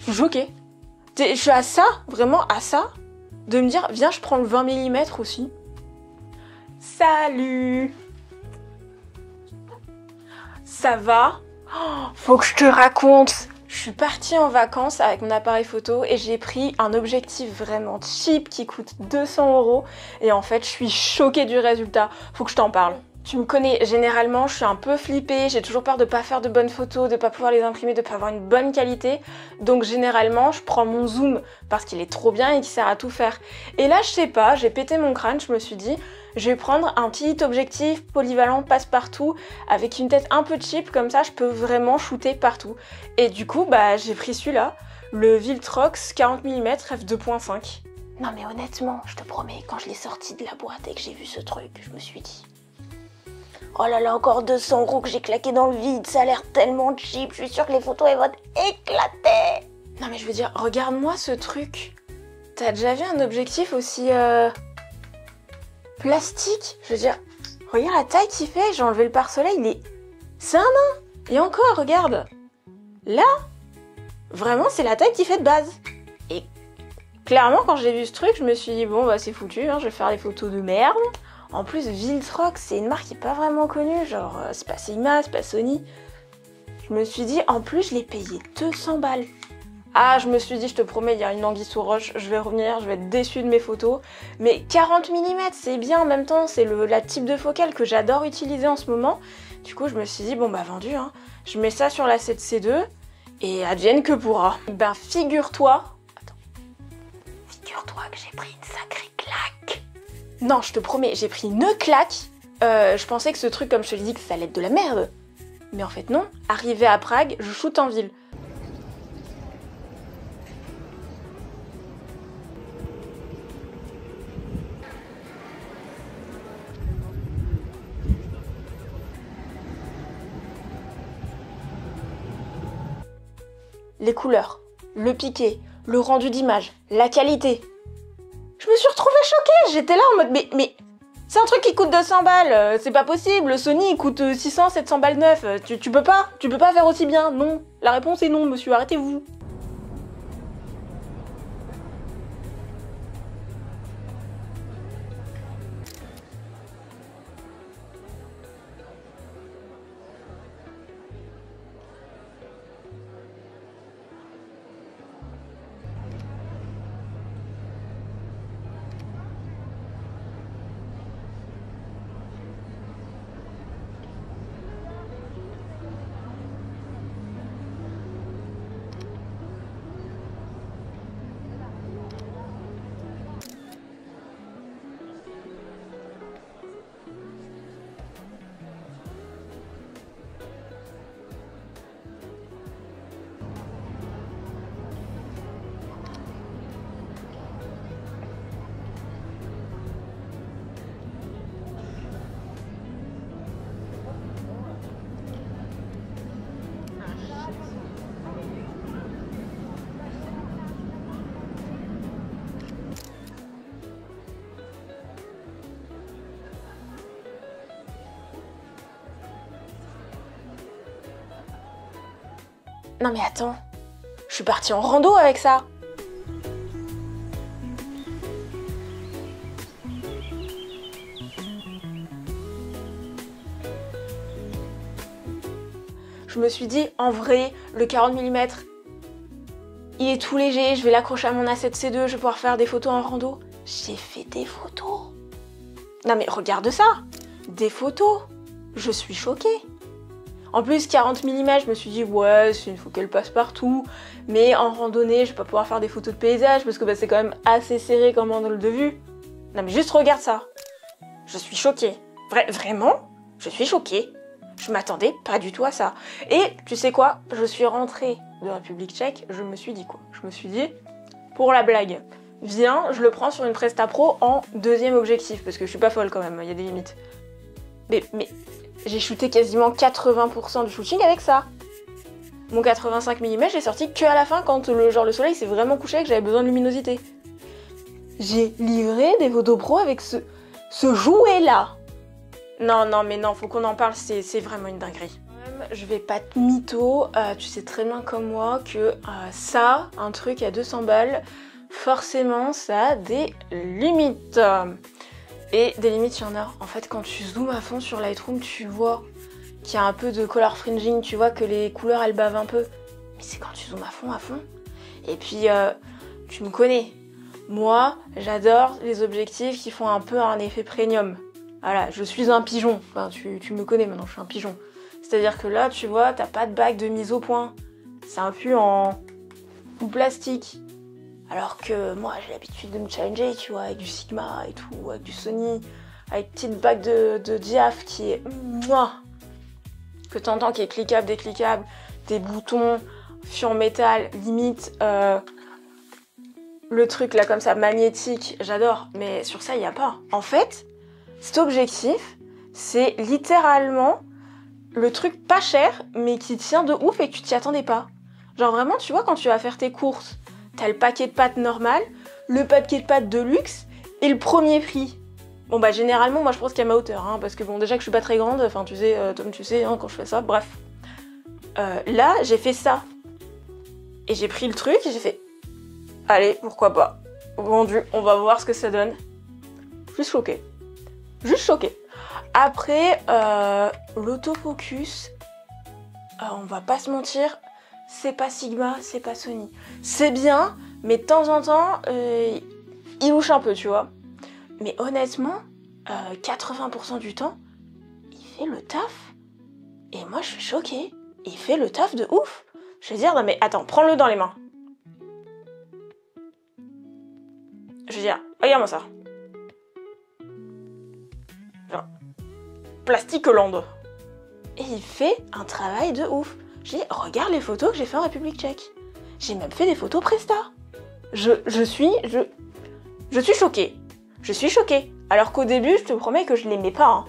Je suis choquée. Je suis à ça, vraiment à ça, de me dire, viens, je prends le 20 mm aussi. Salut! Ça va? Oh, faut que je te raconte! Je suis partie en vacances avec mon appareil photo et j'ai pris un objectif vraiment cheap qui coûte 200 € et en fait je suis choquée du résultat. Faut que je t'en parle. Tu me connais, généralement je suis un peu flippée, j'ai toujours peur de pas faire de bonnes photos, de pas pouvoir les imprimer, de pas avoir une bonne qualité. Donc généralement je prends mon zoom parce qu'il est trop bien et qu'il sert à tout faire. Et là je sais pas, j'ai pété mon crâne, je me suis dit je vais prendre un petit objectif polyvalent passe-partout avec une tête un peu cheap, comme ça je peux vraiment shooter partout. Et du coup bah j'ai pris celui-là, le Viltrox 40 mm f2.5. Non mais honnêtement, je te promets, quand je l'ai sorti de la boîte et que j'ai vu ce truc, je me suis dit oh là là, encore 200 € que j'ai claqué dans le vide, ça a l'air tellement cheap, je suis sûre que les photos elles vont éclater. Non mais je veux dire, regarde-moi ce truc. T'as déjà vu un objectif aussi plastique? Je veux dire, regarde la taille qu'il fait, j'ai enlevé le pare-soleil, c'est un nain. Et encore, regarde. Là, vraiment c'est la taille qu'il fait de base. Et clairement quand j'ai vu ce truc, je me suis dit bon bah c'est foutu, hein, je vais faire des photos de merde. En plus, Viltrox, c'est une marque qui est pas vraiment connue, genre c'est pas Sigma, c'est pas Sony. Je me suis dit, en plus, je l'ai payé 200 balles. Ah, je me suis dit, je te promets, il y a une anguille sous roche, je vais revenir, je vais être déçue de mes photos. Mais 40 mm, c'est bien en même temps, c'est la type de focale que j'adore utiliser en ce moment. Du coup, je me suis dit, bon bah vendu, hein. Je mets ça sur la 7C2 et advienne que pourra. Ben figure-toi que j'ai pris une sacrée claque. Non, je te promets, j'ai pris une claque. Je pensais que ce truc, comme je te l'ai dit, que ça allait être de la merde. Mais en fait non, arrivé à Prague, je shoote en ville. Les couleurs, le piqué, le rendu d'image, la qualité. Je me suis retrouvée choquée, j'étais là en mode mais c'est un truc qui coûte 200 balles, c'est pas possible, le Sony il coûte 600, 700 balles neuf, tu peux pas faire aussi bien, non. La réponse est non monsieur, arrêtez-vous. Non mais attends, je suis partie en rando avec ça. Je me suis dit, en vrai, le 40 mm, il est tout léger, je vais l'accrocher à mon A7C2, je vais pouvoir faire des photos en rando. J'ai fait des photos. Non mais regarde ça, des photos. Je suis choquée. En plus, 40 mm, je me suis dit, ouais, c'est une focale passe-partout, mais en randonnée, je vais pas pouvoir faire des photos de paysage parce que bah, c'est quand même assez serré comme angle de vue. Non mais juste regarde ça. Je suis choquée. Vraiment, je suis choquée. Je m'attendais pas du tout à ça. Et tu sais quoi? Je suis rentrée de République tchèque, je me suis dit quoi? Je me suis dit, pour la blague, viens, je le prends sur une Presta Pro en deuxième objectif, parce que je suis pas folle quand même, il y a des limites. Mais j'ai shooté quasiment 80% du shooting avec ça. Mon 85 mm, j'ai sorti que à la fin quand le soleil s'est vraiment couché et que j'avais besoin de luminosité. J'ai livré des photos pro avec ce jouet là. Non, mais non, faut qu'on en parle, c'est vraiment une dinguerie. Je vais pas te mytho, tu sais très bien comme moi que ça, un truc à 200 balles, forcément ça a des limites. Et des limites, il y en a. En fait, quand tu zoomes à fond sur Lightroom, tu vois qu'il y a un peu de color fringing, tu vois que les couleurs elles bavent un peu. Mais c'est quand tu zoomes à fond, à fond. Et puis, tu me connais. Moi, j'adore les objectifs qui font un peu un effet premium. Voilà, je suis un pigeon. Enfin, tu me connais maintenant, je suis un pigeon. C'est-à-dire que là, tu vois, t'as pas de bague de mise au point. C'est un peu en plastique. Alors que moi, j'ai l'habitude de me challenger, tu vois, avec du Sigma et tout, avec du Sony, avec une petite bague de diaph qui est... Mouah, que t'entends, qui est cliquable, décliquable, des boutons, fion métal, limite, le truc là comme ça, magnétique, j'adore, mais sur ça, il n'y a pas. En fait, cet objectif, c'est littéralement le truc pas cher, mais qui tient de ouf et que tu t'y attendais pas. Genre vraiment, tu vois, quand tu vas faire tes courses, t'as le paquet de pâtes normal, le paquet de pâtes de luxe et le premier prix. Bon bah généralement, moi je pense qu'il y a ma hauteur, hein, parce que bon déjà que je suis pas très grande, enfin tu sais, comme tu sais, hein, quand je fais ça, bref. Là, j'ai fait ça. Et j'ai pris le truc et j'ai fait, allez, pourquoi pas. Vendu, on va voir ce que ça donne. Juste choquée. Juste choquée. Après, l'autofocus, on va pas se mentir, c'est pas Sigma, c'est pas Sony. C'est bien, mais de temps en temps, il louche un peu, tu vois. Mais honnêtement, 80% du temps, il fait le taf. Et moi, je suis choquée. Il fait le taf de ouf. Je veux dire, non mais attends, prends-le dans les mains. Je veux dire, regarde-moi ça. Genre, plastique Hollande. Et il fait un travail de ouf. Je dis, regarde les photos que j'ai fait en République tchèque. J'ai même fait des photos Presta. Je suis choquée. Je suis choquée. Alors qu'au début, je te promets que je l'aimais pas. Hein.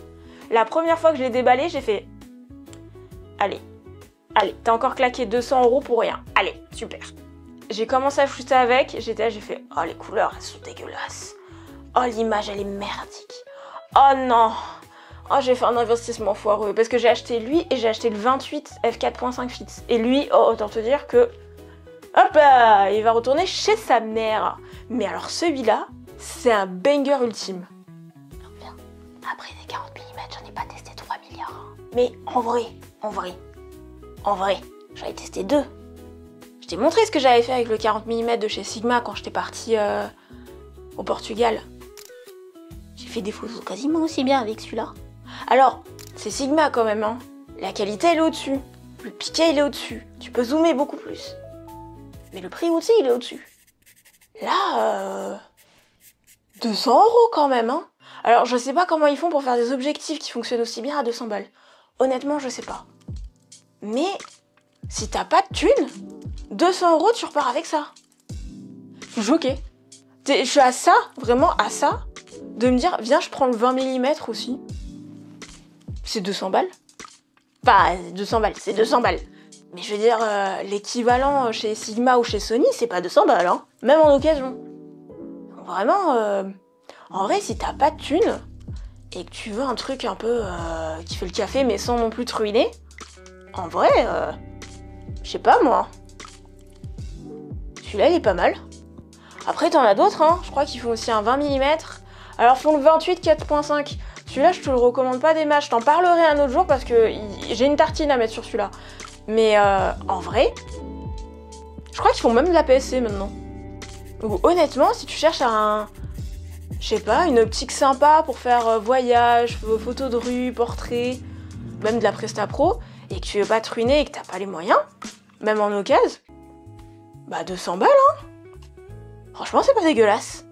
La première fois que je l'ai déballé, j'ai fait... Allez, t'as encore claqué 200 € pour rien. Allez, super. J'ai commencé à shooter avec, j'étais là, j'ai fait, oh les couleurs, elles sont dégueulasses. Oh l'image, elle est merdique. Oh non. Oh j'ai fait un investissement foireux, parce que j'ai acheté lui et j'ai acheté le 28 f4.5 fixe. Et lui, oh autant te dire que, hop là, il va retourner chez sa mère. Mais alors celui-là, c'est un banger ultime. Bien. Après des 40 mm, j'en ai pas testé 3 milliards. Mais en vrai, j'en ai testé 2. Je t'ai montré ce que j'avais fait avec le 40 mm de chez Sigma quand j'étais partie au Portugal. J'ai fait des photos quasiment aussi bien avec celui-là. Alors, c'est Sigma quand même, hein. La qualité, elle est au-dessus. Le piqué, il est au-dessus. Tu peux zoomer beaucoup plus. Mais le prix aussi, il est au-dessus. Là, 200 € quand même, hein. Alors, je sais pas comment ils font pour faire des objectifs qui fonctionnent aussi bien à 200 balles. Honnêtement, je sais pas. Mais, si t'as pas de thunes, 200 €, tu repars avec ça. Je suis choquée. Je suis à ça, vraiment à ça, de me dire, viens, je prends le 20 mm aussi. C'est 200 balles. Pas 200 balles, c'est 200 balles. Mais je veux dire, l'équivalent chez Sigma ou chez Sony, c'est pas 200 balles, hein. Même en occasion. Vraiment, en vrai, si t'as pas de thunes, et que tu veux un truc un peu qui fait le café, mais sans non plus te ruiner, en vrai, je sais pas moi. Celui-là, il est pas mal. Après, t'en as d'autres, hein. Je crois qu'ils font aussi un 20 mm. Alors, font le 28 4.5. Celui-là, je te le recommande pas des masses. Je t'en parlerai un autre jour parce que j'ai une tartine à mettre sur celui-là. Mais en vrai, je crois qu'ils font même de la PSC maintenant. Donc, honnêtement, si tu cherches je sais pas, une optique sympa pour faire voyage, photos de rue, portrait, même de la Presta Pro, et que tu veux pas te ruiner et que t'as pas les moyens, même en occasion, bah 200 balles, hein. Franchement, c'est pas dégueulasse.